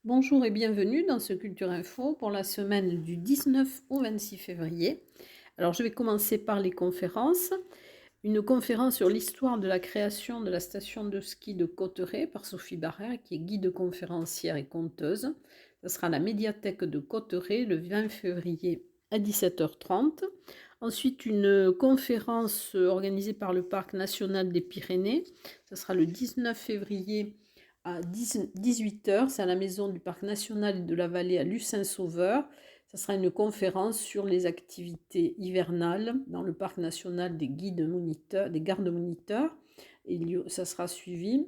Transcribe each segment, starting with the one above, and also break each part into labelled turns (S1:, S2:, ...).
S1: Bonjour et bienvenue dans ce Culture Info pour la semaine du 19 au 26 février. Alors je vais commencer par les conférences. Une conférence sur l'histoire de la création de la station de ski de Cauterets par Sophie Barrère, qui est guide conférencière et conteuse. Ce sera à la médiathèque de Cauterets le 20 février à 17h30. Ensuite, une conférence organisée par le Parc national des Pyrénées. Ce sera le 19 février à 18h. C'est à la maison du Parc national de la Vallée à Lucin-Sauveur. Ce sera une conférence sur les activités hivernales dans le Parc national des guides moniteurs, des gardes moniteurs. Ça sera suivi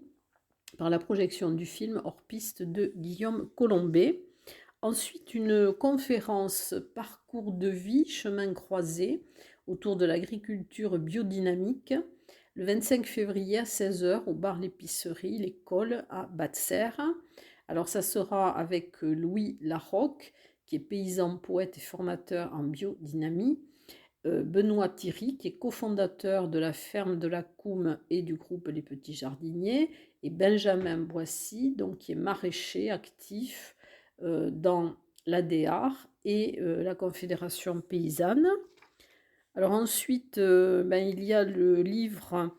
S1: par la projection du film Hors piste de Guillaume Colombet. Ensuite, une conférence Parcours de vie, chemin croisé autour de l'agriculture biodynamique le 25 février à 16h au bar L'Épicerie, l'école à Batserre. Alors ça sera avec Louis Larocque, qui est paysan, poète et formateur en biodynamie, Benoît Thierry, qui est cofondateur de la ferme de la Coume et du groupe Les Petits Jardiniers, et Benjamin Boissy, donc, qui est maraîcher actif dans l'ADR et la Confédération paysanne. Alors ensuite, il y a le livre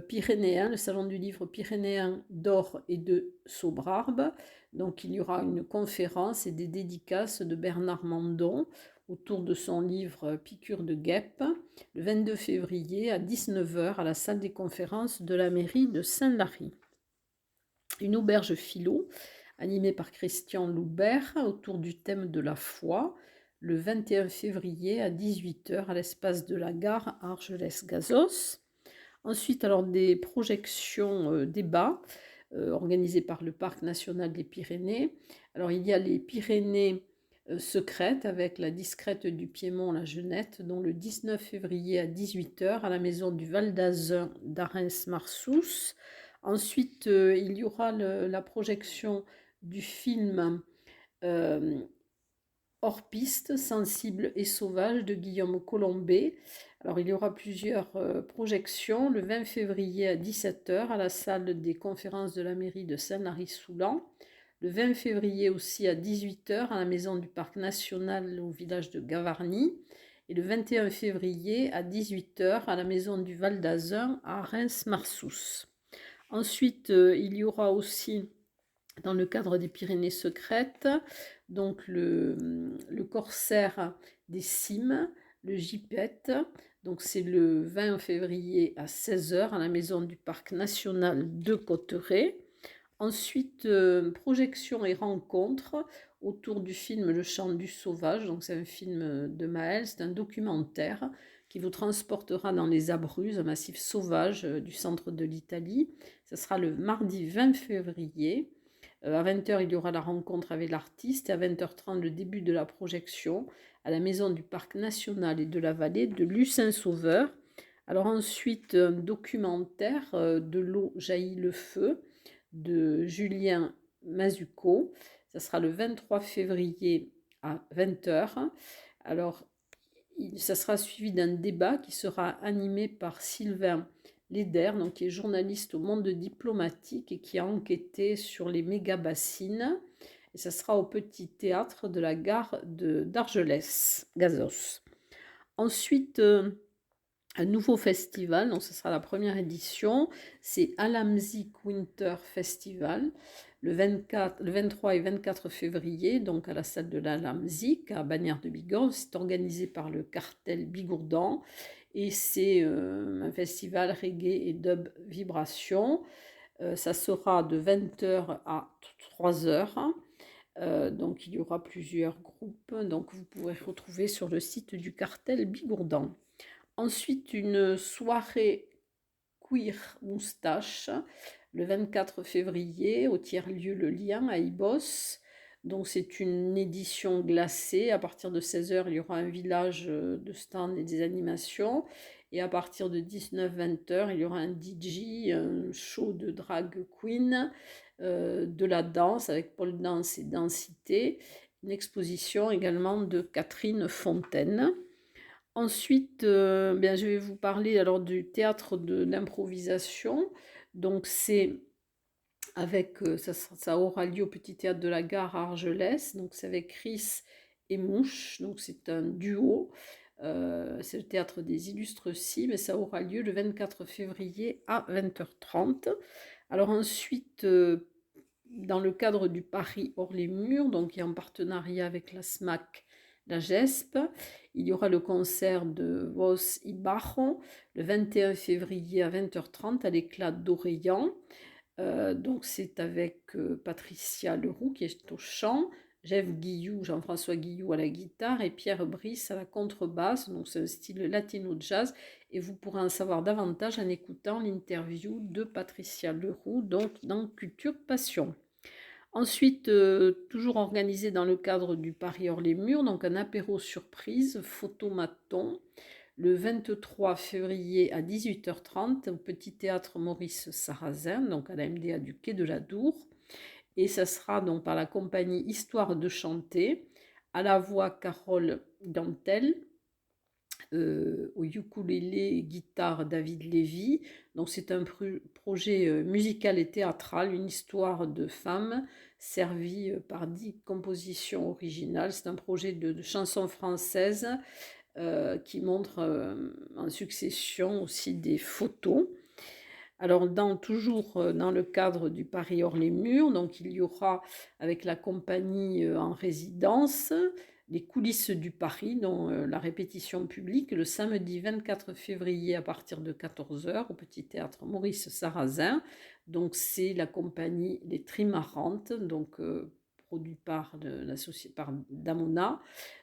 S1: pyrénéen, le salon du livre pyrénéen d'Or et de Sobrarbe. Donc il y aura une conférence et des dédicaces de Bernard Mandon autour de son livre Piqûre de guêpe, le 22 février à 19h à la salle des conférences de la mairie de Saint-Lary. Une auberge philo animée par Christian Loubert autour du thème de la foi, le 21 février à 18h à l'espace de la gare à Argelès-Gazos. Ensuite, alors des projections débats organisées par le Parc national des Pyrénées. Alors il y a les Pyrénées secrètes avec la discrète du Piémont, la Genette, dont le 19 février à 18h à la maison du Val d'Azun d'Arens-Marsous. Ensuite, il y aura la projection du film Hors piste, sensible et sauvage de Guillaume Colombet. Alors il y aura plusieurs projections le 20 février à 17h à la salle des conférences de la mairie de Saint-Lary-Soulan. Le 20 février aussi à 18h à la maison du Parc national au village de Gavarnie. Et le 21 février à 18h à la maison du Val d'Azun à Reims-Marsous. Ensuite, il y aura aussi dans le cadre des Pyrénées secrètes, donc le corsaire des cimes, le gypette. Donc c'est le 20 février à 16h à la maison du Parc national de Cauterets. Ensuite, projection et rencontre autour du film Le Chant du Sauvage. Donc c'est un film de Maël, c'est un documentaire qui vous transportera dans les Abruzzes, un massif sauvage du centre de l'Italie. Ce sera le mardi 20 février. À 20h, il y aura la rencontre avec l'artiste et à 20h30, le début de la projection à la maison du Parc national et de la vallée de Lucin-Sauveur. Alors ensuite, un documentaire De l'eau jaillit le feu de Julien Mazuco. Ça sera le 23 février à 20h. Alors, ça sera suivi d'un débat qui sera animé par Sylvain Leder, donc qui est journaliste au Monde diplomatique et qui a enquêté sur les méga-bassines. Et ça sera au Petit Théâtre de la gare d'Argelès-Gazos. Ensuite, un nouveau festival, donc ce sera la première édition, c'est Alamzik Winter Festival, le 23 et 24 février, donc à la salle de l'Alamzik, à Bagnères de Bigorre. C'est organisé par le cartel Bigourdan et c'est un festival reggae et dub vibration. Ça sera de 20h à 3h. Donc il y aura plusieurs groupes, donc vous pourrez retrouver sur le site du cartel Bigourdan. Ensuite, une soirée queer moustache le 24 février au tiers-lieu Le Lien à Ibos. Donc c'est une édition glacée. À partir de 16h, il y aura un village de stands et des animations. Et à partir de 19-20h, il y aura un DJ, un show de drag queen, de la danse avec pole dance et densité. Une exposition également de Catherine Fontaine. Ensuite, je vais vous parler alors du théâtre d'improvisation. Donc c'est avec, ça aura lieu au Petit Théâtre de la Gare à Argelès, donc c'est avec Chris et Mouche, donc c'est un duo. C'est le Théâtre des Illustres Cimes et ça aura lieu le 24 février à 20h30. Alors ensuite, dans le cadre du Paris hors les murs, donc qui est en partenariat avec la SMAC, la GESP, il y aura le concert de Vos y Bajo le 21 février à 20h30 à l'Éclat d'Orléans. Donc c'est avec Patricia Leroux qui est au chant, Jeff Guillou, Jean-François Guillou à la guitare et Pierre Brice à la contrebasse. Donc c'est un style latino jazz et vous pourrez en savoir davantage en écoutant l'interview de Patricia Leroux donc dans Culture Passion. Ensuite, toujours organisé dans le cadre du Paris hors les murs, donc un apéro surprise, photomaton, le 23 février à 18h30 au Petit Théâtre Maurice Sarrazin, donc à la MDA du Quai de la Dour. Et ça sera donc par la compagnie Histoire de chanter, à la voix Carole Gantel, au ukulélé guitare David Lévy. Donc c'est un projet musical et théâtral, une histoire de femmes servie par 10 compositions originales. C'est un projet de chansons françaises qui montre en succession aussi des photos. Alors, toujours dans le cadre du Paris hors les murs, donc il y aura avec la compagnie en résidence les coulisses du Paris, dont la répétition publique le samedi 24 février à partir de 14h au Petit Théâtre Maurice Sarrazin. Donc c'est la compagnie Les Trimarantes, donc produit par par Damona.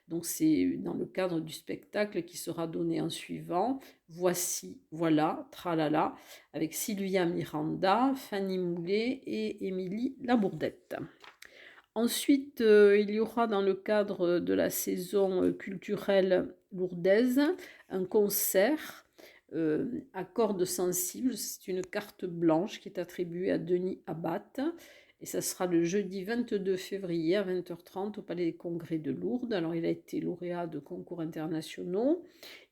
S1: Donc c'est dans le cadre du spectacle qui sera donné en suivant Voici, voilà, Tralala, avec Sylvia Miranda, Fanny Moulet et Émilie Labourdette. Ensuite, il y aura dans le cadre de la saison culturelle lourdaise un concert à cordes sensibles. C'est une carte blanche qui est attribuée à Denis Abbat. Et ça sera le jeudi 22 février à 20h30 au Palais des Congrès de Lourdes. Alors, il a été lauréat de concours internationaux.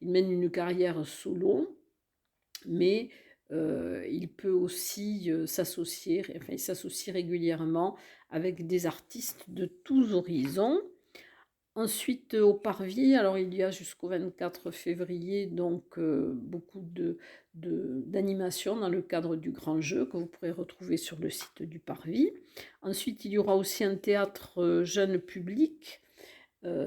S1: Il mène une carrière solo, mais il peut aussi s'associer, enfin, il s'associe régulièrement avec des artistes de tous horizons. Ensuite, au Parvis, alors il y a jusqu'au 24 février donc beaucoup d'animations dans le cadre du grand jeu que vous pourrez retrouver sur le site du Parvis. Ensuite, il y aura aussi un théâtre jeune public.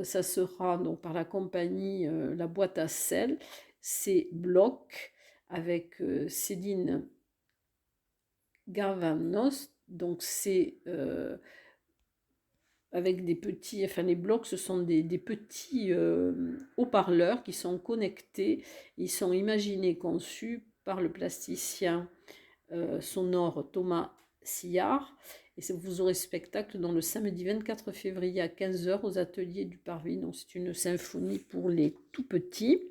S1: Ça sera donc par la compagnie La Boîte à Sel. C'est Bloc avec Céline Garvanos. Donc c'est avec des petits, enfin les blocs, ce sont des petits haut-parleurs qui sont connectés. Ils sont imaginés, conçus par le plasticien sonore Thomas Sillard. Et vous aurez spectacle dans le samedi 24 février à 15h aux ateliers du Parvis. Donc c'est une symphonie pour les tout petits.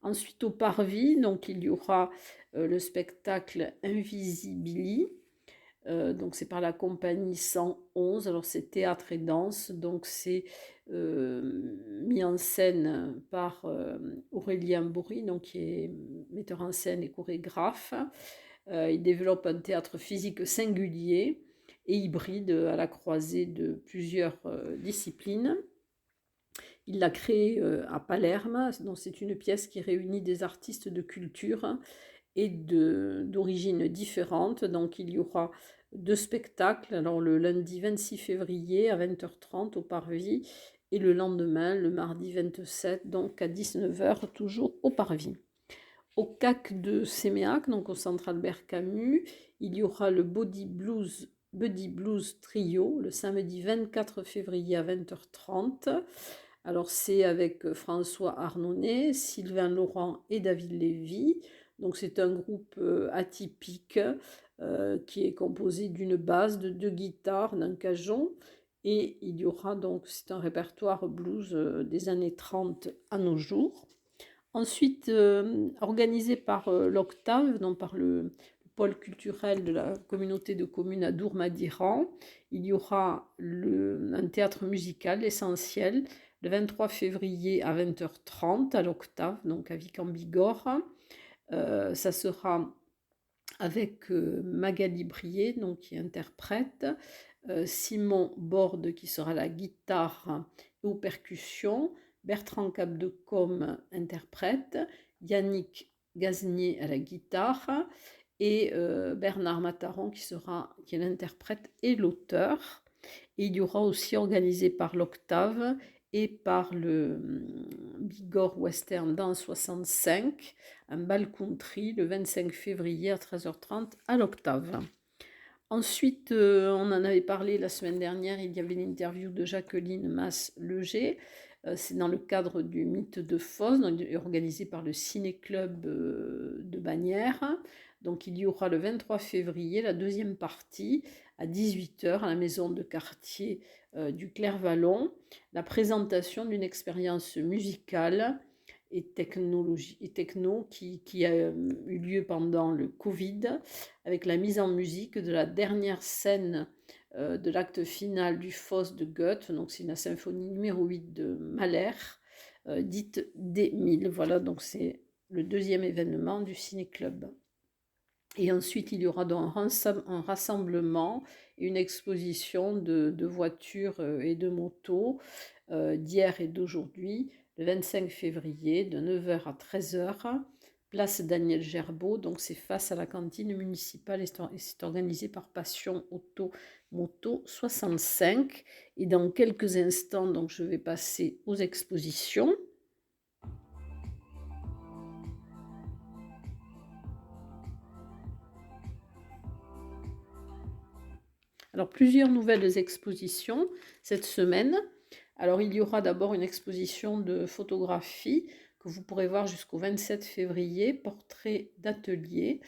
S1: Ensuite au Parvis, donc il y aura le spectacle Invisibili. Donc c'est par la compagnie 111, alors c'est théâtre et danse, donc c'est mis en scène par Aurélien Bory, donc qui est metteur en scène et chorégraphe. Il développe un théâtre physique singulier et hybride à la croisée de plusieurs disciplines. Il l'a créé à Palerme, donc c'est une pièce qui réunit des artistes de culture et d'origines différentes. Donc il y aura 2 spectacles, alors le lundi 26 février à 20h30 au Parvis et le lendemain, le mardi 27, donc à 19h, toujours au Parvis. Au CAC de Séméac, donc au Centre Albert Camus, il y aura le Buddy Blues Trio le samedi 24 février à 20h30. Alors c'est avec François Arnonnet, Sylvain Laurent et David Lévy. Donc c'est un groupe atypique qui est composé d'une basse, de 2 guitares, d'un cajon. Et il y aura donc, c'est un répertoire blues des années 30 à nos jours. Ensuite, organisé par l'Octave, donc par le pôle culturel de la communauté de communes à Dourmadiran, il y aura un théâtre musical essentiel le 23 février à 20h30 à l'Octave, donc à Vic-en-Bigorre. Ça sera avec Magali Brier, donc, qui interprète, Simon Borde qui sera à la guitare et aux percussions, Bertrand Capdecôme interprète, Yannick Gaznier à la guitare et Bernard Mataron qui est l'interprète et l'auteur. Et il y aura aussi, organisé par l'Octave et par le Bigorre Western dans 65, un bal country le 25 février à 13h30 à l'Octave. Ensuite, on en avait parlé la semaine dernière, il y avait l'interview de Jacqueline Masse-Leger. C'est dans le cadre du Mythe de Foz, organisé par le Ciné-Club de Bagnères. Donc il y aura le 23 février la deuxième partie à 18h à la maison de quartier du Clair-Vallon, la présentation d'une expérience musicale et techno qui a eu lieu pendant le Covid, avec la mise en musique de la dernière scène de l'acte final du Faust de Goethe. Donc c'est la symphonie numéro 8 de Mahler, dite D1000. Voilà, donc c'est le deuxième événement du Ciné-Club. Et ensuite, il y aura donc un rassemblement et une exposition de voitures et de motos d'hier et d'aujourd'hui, le 25 février, de 9h à 13h, place Daniel Gerbeau. Donc c'est face à la cantine municipale et c'est organisé par Passion Auto Moto 65. Et dans quelques instants, donc, je vais passer aux expositions. Alors, plusieurs nouvelles expositions cette semaine. Alors, il y aura d'abord une exposition de photographie que vous pourrez voir jusqu'au 27 février, portrait d'atelier.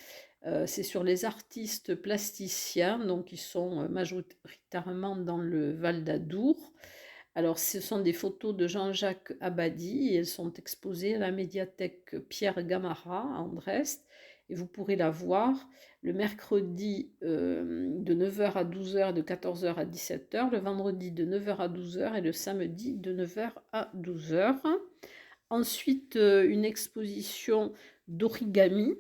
S1: C'est sur les artistes plasticiens, donc qui sont majoritairement dans le Val d'Adour. Alors, ce sont des photos de Jean-Jacques Abadi et elles sont exposées à la médiathèque Pierre Gamarra à Andrest. Et vous pourrez la voir le mercredi de 9h à 12h et de 14h à 17h, le vendredi de 9h à 12h et le samedi de 9h à 12h. Ensuite, une exposition d'origami.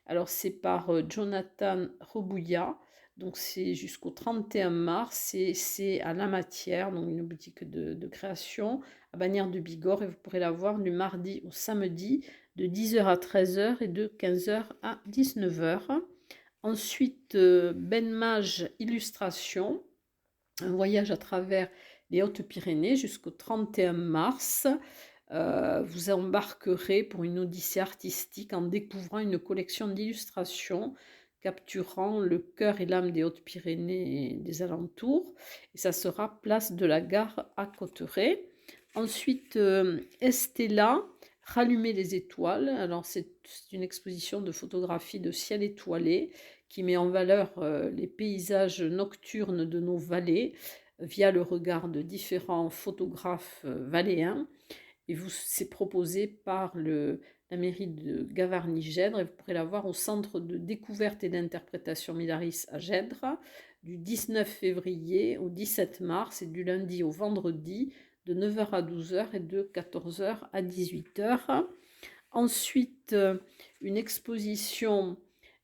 S1: Alors, c'est par Jonathan Robouya. Donc, c'est jusqu'au 31 mars. C'est à La Matière, donc une boutique de création à Bagnères de Bigorre. Et vous pourrez la voir du mardi au samedi de 10h à 13h et de 15h à 19h. Ensuite, Ben Mage Illustration, un voyage à travers les Hautes-Pyrénées jusqu'au 31 mars. Vous embarquerez pour une odyssée artistique en découvrant une collection d'illustrations capturant le cœur et l'âme des Hautes-Pyrénées et des alentours. Et ça sera place de la Gare à Cotteret. Ensuite, Estella, Rallumer les étoiles. Alors, c'est une exposition de photographie de ciel étoilé qui met en valeur les paysages nocturnes de nos vallées via le regard de différents photographes valléens. Et c'est proposé par la mairie de Gavarnie-Gèdre et vous pourrez la voir au centre de découverte et d'interprétation Milaris à Gèdre du 19 février au 17 mars et du lundi au vendredi de 9h à 12h et de 14h à 18h. Ensuite, une exposition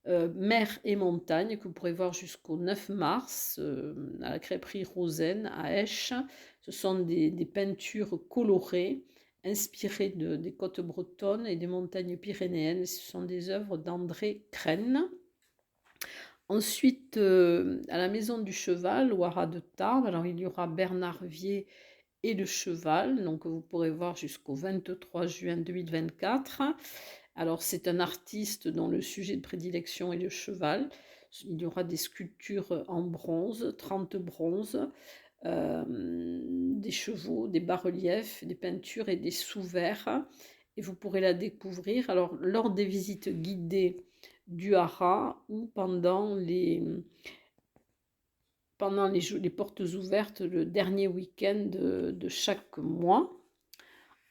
S1: mer et montagne que vous pourrez voir jusqu'au 9 mars à la crêperie Rosen à Esch. Ce sont des peintures colorées inspirées des côtes bretonnes et des montagnes pyrénéennes. Ce sont des œuvres d'André Crenne. Ensuite, à la Maison du Cheval, au Haras de Tarbes, alors il y aura Bernard Vier et le cheval, donc vous pourrez voir jusqu'au 23 juin 2024. Alors c'est un artiste dont le sujet de prédilection est le cheval. Il y aura des sculptures en bronze, 30 bronzes, des chevaux, des bas-reliefs, des peintures et des sous-verts. Et vous pourrez la découvrir alors lors des visites guidées du Haras ou pendant les portes ouvertes le dernier week-end de chaque mois.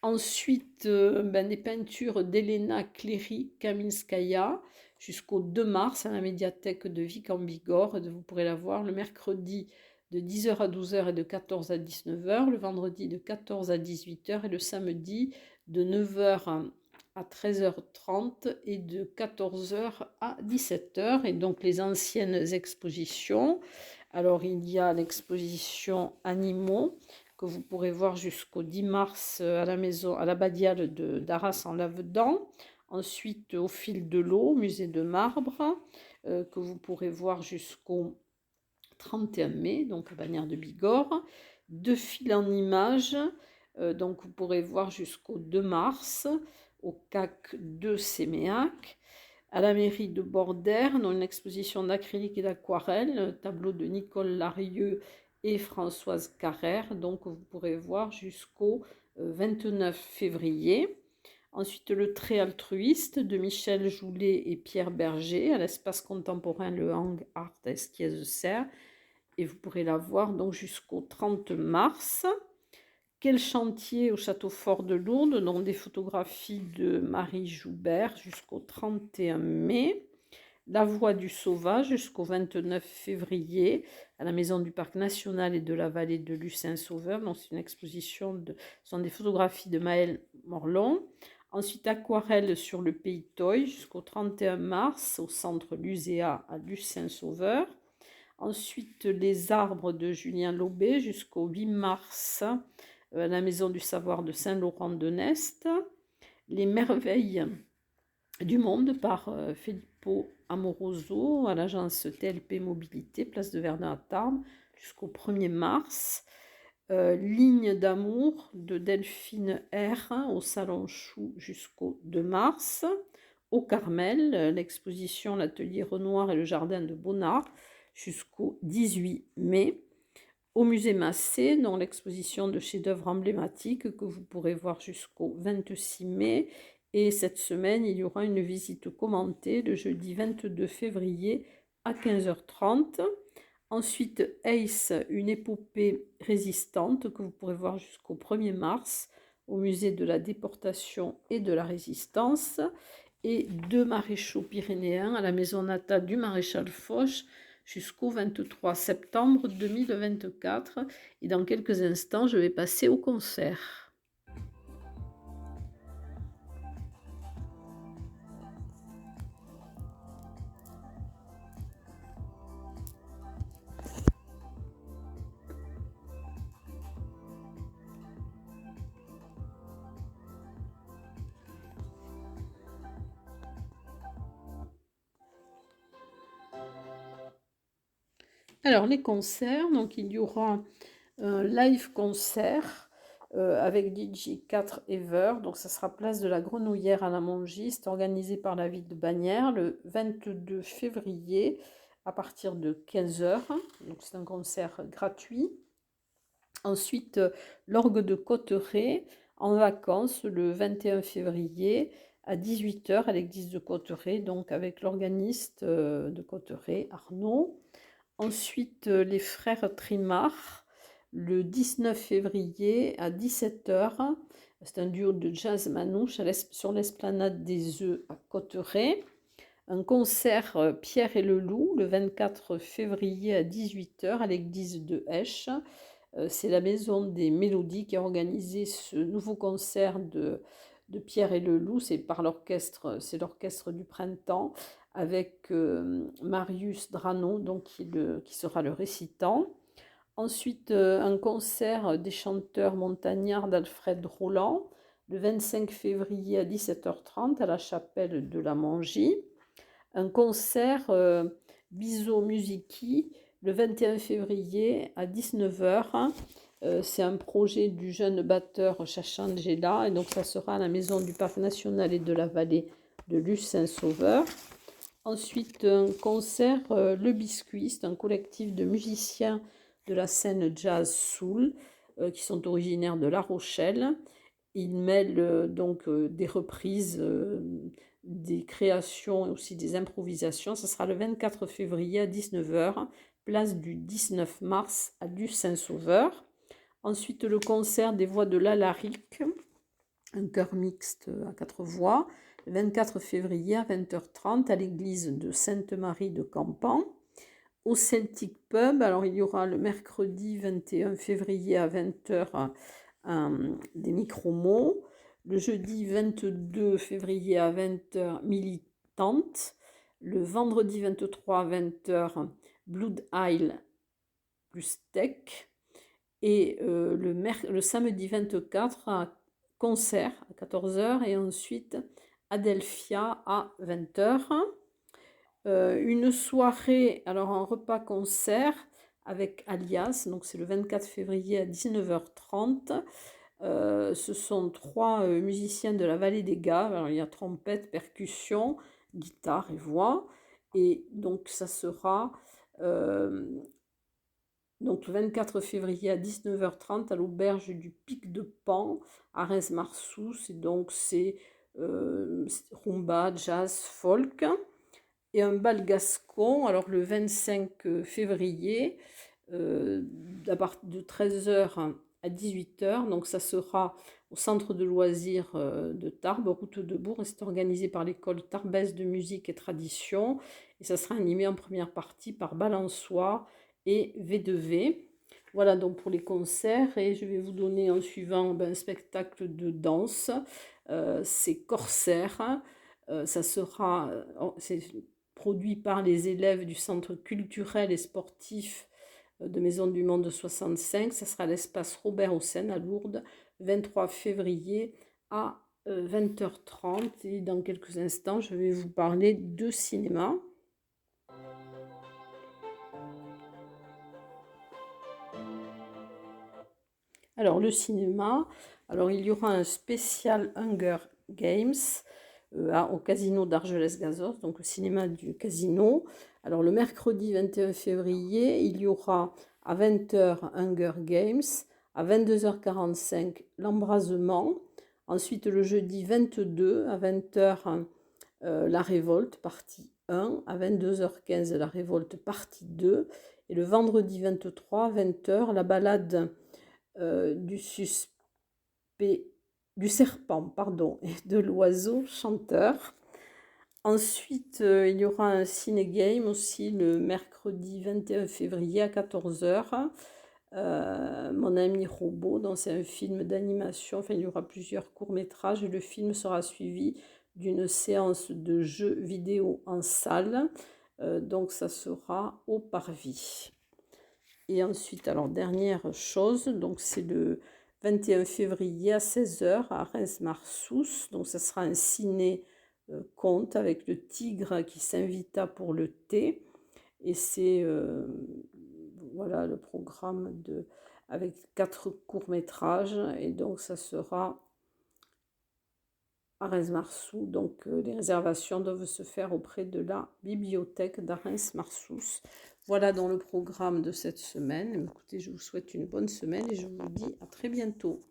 S1: Ensuite, des peintures d'Elena Cléry-Kaminskaya jusqu'au 2 mars à la médiathèque de Vic en Bigorre. Vous pourrez la voir le mercredi de 10h à 12h et de 14 à 19h, le vendredi de 14 à 18h et le samedi de 9h à 13h30 et de 14h à 17h. Et donc les anciennes expositions. Alors il y a l'exposition animaux que vous pourrez voir jusqu'au 10 mars à la maison, à l'abbatiale d'Arras en Lavedan. Ensuite au fil de l'eau, musée de marbre, que vous pourrez voir jusqu'au 31 mai, donc à Bagnères de Bigorre. De fil en images, donc vous pourrez voir jusqu'au 2 mars au CAC de Séméac. À la mairie de Bordère, dans une exposition d'acrylique et d'aquarelle, tableau de Nicole Larieux et Françoise Carrère, donc vous pourrez voir jusqu'au 29 février. Ensuite, le trait altruiste de Michel Joulet et Pierre Berger à l'espace contemporain Le Hang Art Esquies-Serre. Et vous pourrez la voir donc jusqu'au 30 mars. Quel chantier au château fort de Lourdes, donc des photographies de Marie Joubert jusqu'au 31 mai. La voie du sauvage jusqu'au 29 février à la maison du parc national et de la vallée de Lucin-Sauveur. Donc c'est une exposition, ce sont des photographies de Maëlle Morlon. Ensuite, aquarelle sur le pays Toy jusqu'au 31 mars au centre Luséa à Lucin-Sauveur. Ensuite, les arbres de Julien Lobé jusqu'au 8 mars à la maison du savoir de Saint-Laurent-de-Nest. Les merveilles du monde par Filippo Amoroso à l'agence TLP Mobilité, place de Verdun à Tarbes jusqu'au 1er mars. Ligne d'amour de Delphine R au Salon Chou jusqu'au 2 mars. Au Carmel, l'exposition L'Atelier Renoir et le Jardin de Bonnard jusqu'au 18 mai. Au musée Massé, dans l'exposition de chefs-d'œuvre emblématiques que vous pourrez voir jusqu'au 26 mai. Et cette semaine, il y aura une visite commentée le jeudi 22 février à 15h30. Ensuite, Ace, une épopée résistante que vous pourrez voir jusqu'au 1er mars au musée de la déportation et de la résistance. Et 2 maréchaux pyrénéens à la maison natale du maréchal Foch jusqu'au 23 septembre 2024. Et dans quelques instants, je vais passer au concert. Alors, les concerts, donc il y aura un live concert avec DJ 4 Ever. Donc, ça sera place de la Grenouillère à la Mongiste, organisé par la ville de Bagnères le 22 février à partir de 15h. Donc, c'est un concert gratuit. Ensuite, l'orgue de Cotteret en vacances le 21 février à 18h à l'église de Cotteret, donc avec l'organiste de Cotteret, Arnaud. Ensuite, les frères Trimard, le 19 février à 17h. C'est un duo de jazz manouche sur l'esplanade des Œufs à Cotteret. Un concert Pierre et le Loup, le 24 février à 18h à l'église de Esch. C'est la Maison des Mélodies qui a organisé ce nouveau concert de Pierre et le Loup. C'est par l'orchestre, c'est l'orchestre du printemps avec Marius Drano, donc qui sera le récitant. Ensuite, un concert des chanteurs montagnards d'Alfred Roland, le 25 février à 17h30 à la chapelle de la Mongie. Un concert Biso Musiki, le 21 février à 19h. C'est un projet du jeune batteur Chachangela, et donc ça sera à la maison du Parc national et de la vallée de Lucin-Sauveur. Ensuite, un concert Le Biscuit, c'est un collectif de musiciens de la scène jazz soul qui sont originaires de La Rochelle. Ils mêlent donc des reprises, des créations et aussi des improvisations. Ce sera le 24 février à 19h, place du 19 mars à Lucin-Sauveur. Ensuite, le concert des voix de l'Alaric, un chœur mixte à 4 voix, le 24 février à 20h30 à l'église de Sainte-Marie de Campan. Au Celtic Pub, alors il y aura le mercredi 21 février à 20h des micro-mots. Le jeudi 22 février à 20h, Militante. Le vendredi 23 à 20h, Blood Isle plus steak. Et le samedi 24, à concert à 14h. Et ensuite, Adelphia à 20h. Une soirée, alors un repas-concert avec Alias, donc c'est le 24 février à 19h30. Ce sont 3 musiciens de la Vallée des Gaves. Alors, il y a trompette, percussion, guitare et voix. Et donc ça sera donc le 24 février à 19h30 à l'auberge du Pic de Pan à Reims-Marsous. Et donc c'est rumba, jazz, folk. Et un bal gascon, alors le 25 février, à partir de 13h à 18h. Donc ça sera au centre de loisirs de Tarbes, route de Bourg. Et c'est organisé par l'école tarbaise de musique et tradition. Et ça sera animé en première partie par Balançois et V2V. Voilà donc pour les concerts. Et je vais vous donner en suivant un spectacle de danse. C'est Corsaire. Ça sera... c'est produit par les élèves du centre culturel et sportif de Maison du Monde 65. Ça sera l'espace Robert Hossein à Lourdes, 23 février à 20h30. Et dans quelques instants, je vais vous parler de cinéma. Alors, le cinéma, alors il y aura un spécial Hunger Games au Casino d'Argelès-Gazost, donc le cinéma du Casino. Alors, le mercredi 21 février, il y aura à 20h Hunger Games, à 22h45 l'embrasement. Ensuite, le jeudi 22 à 20h, la révolte, partie 1. À 22h15, la révolte, partie 2. Et le vendredi 23 à 20h, la balade du serpent, pardon, et de l'oiseau chanteur. Ensuite, il y aura un ciné-game aussi le mercredi 21 février à 14h. Mon ami Robot, donc c'est un film d'animation. Enfin, il y aura plusieurs courts-métrages et le film sera suivi d'une séance de jeux vidéo en salle. Donc, ça sera au Parvis. Et ensuite, alors dernière chose, donc c'est le 21 février à 16h à Reims-Marsous. Donc ça sera un ciné-conte avec le tigre qui s'invita pour le thé. Et c'est voilà le programme avec 4 courts-métrages. Et donc ça sera à Reims-Marsous. Donc les réservations doivent se faire auprès de la bibliothèque d'Arens-Marsous. Voilà dans le programme de cette semaine. Écoutez, je vous souhaite une bonne semaine et je vous dis à très bientôt.